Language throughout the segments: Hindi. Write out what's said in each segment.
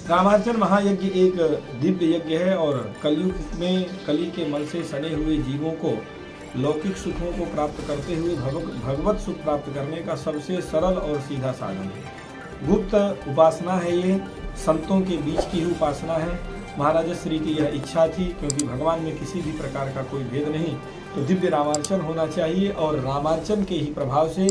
रामार्चन महायज्ञ एक दिव्य यज्ञ है और कलयुग में कली के मल से सने हुए जीवों को लौकिक सुखों को प्राप्त करते हुए भगवत सुख प्राप्त करने का सबसे सरल और सीधा साधन है। गुप्त उपासना है, ये संतों के बीच की ही उपासना है। महाराज श्री की यह इच्छा थी, क्योंकि भगवान में किसी भी प्रकार का कोई भेद नहीं, तो दिव्य रामार्चन होना चाहिए। और रामार्चन के ही प्रभाव से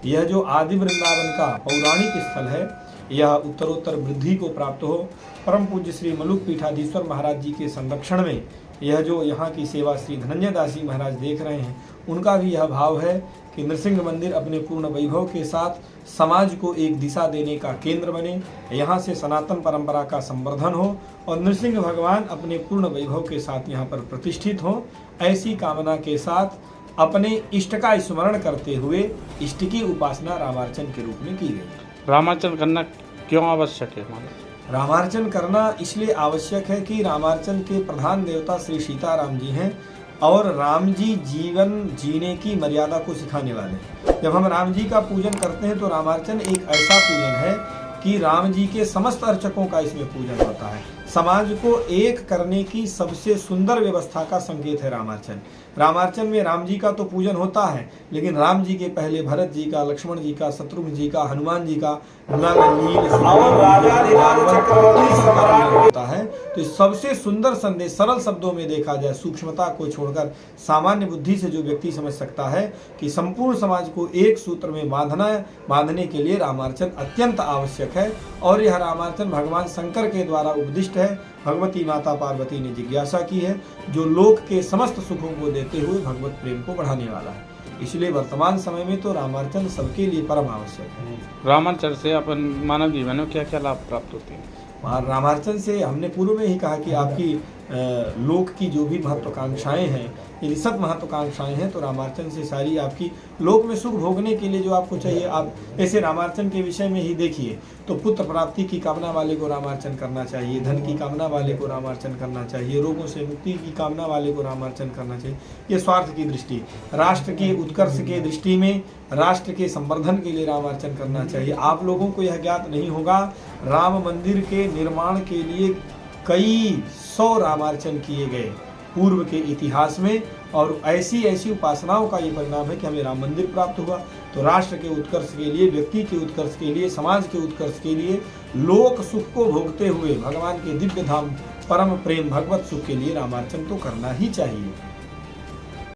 यह जो आदि वृंदावन का पौराणिक स्थल है, यह उत्तरोत्तर वृद्धि को प्राप्त हो। परम पूज्य श्री मलुक पीठाधीश्वर महाराज जी के संरक्षण में यह जो यहाँ की सेवा श्री धनंजय दास जी महाराज देख रहे हैं, उनका भी यह भाव है कि नृसिंह मंदिर अपने पूर्ण वैभव के साथ समाज को एक दिशा देने का केंद्र बने, यहाँ से सनातन परंपरा का संवर्धन हो और नृसिंह भगवान अपने पूर्ण वैभव के साथ यहाँ पर प्रतिष्ठित हो। ऐसी कामना के साथ अपने इष्ट का स्मरण करते हुए इष्ट की उपासना रामार्चन के रूप में की गई। रामार्चन करना क्यों आवश्यक है? रामार्चन करना इसलिए आवश्यक है कि रामार्चन के प्रधान देवता श्री सीताराम जी हैं और राम जी जीवन जीने की मर्यादा को सिखाने वाले हैं। जब हम राम जी का पूजन करते हैं तो रामार्चन एक ऐसा पूजन है कि राम जी के समस्त अर्चकों का इसमें पूजन होता है। समाज को एक करने की सबसे सुंदर व्यवस्था का संकेत है रामार्चन। रामार्चन में राम जी का तो पूजन होता है, लेकिन राम जी के पहले भरत जी का, लक्ष्मण जी का, शत्रुघ्न जी का, हनुमान जी का, होता है। तो सबसे सुंदर संदेश सरल शब्दों में देखा जाए, सूक्ष्मता को छोड़कर सामान्य बुद्धि से जो व्यक्ति समझ सकता है कि संपूर्ण समाज को एक सूत्र में बांधने के लिए रामार्चन अत्यंत आवश्यक है। और यह रामार्चन भगवान शंकर के द्वारा उपदिष्ट है। भगवती माता पार्वती ने जिज्ञासा की है, जो लोक के समस्त सुखों को देते हुए भगवत प्रेम को बढ़ाने वाला है। इसलिए वर्तमान समय में तो रामार्चन सबके लिए परम आवश्यक है। रामार्चन से अपन मानव जीवन में क्या क्या लाभ प्राप्त होते हैं? रामार्चन से हमने पूर्व में ही कहा कि आपकी लोक की जो भी महत्वाकांक्षाएं हैं, यदि सत महत्वाकांक्षाएं हैं, तो रामार्चन से सारी आपकी लोक में सुख भोगने के लिए जो आपको चाहिए, आप ऐसे रामार्चन के विषय में ही देखिए तो पुत्र प्राप्ति की कामना वाले को रामार्चन करना चाहिए, धन की कामना वाले को रामार्चन करना चाहिए, रोगों से मुक्ति की कामना वाले को रामार्चन करना चाहिए। ये स्वार्थ की दृष्टि, राष्ट्र के उत्कर्ष के दृष्टि में, राष्ट्र के संवर्धन के लिए रामार्चन करना चाहिए। आप लोगों को यह ज्ञात नहीं होगा, राम मंदिर के निर्माण के लिए कई 100 रामार्चन किए गए पूर्व के इतिहास में, और ऐसी ऐसी उपासनाओं का ये परिणाम है कि हमें राम मंदिर प्राप्त हुआ। तो राष्ट्र के उत्कर्ष के लिए, व्यक्ति के उत्कर्ष के लिए, समाज के उत्कर्ष के लिए, लोक सुख को भोगते हुए भगवान के दिव्य धाम परम प्रेम भगवत सुख के लिए रामार्चन तो करना ही चाहिए।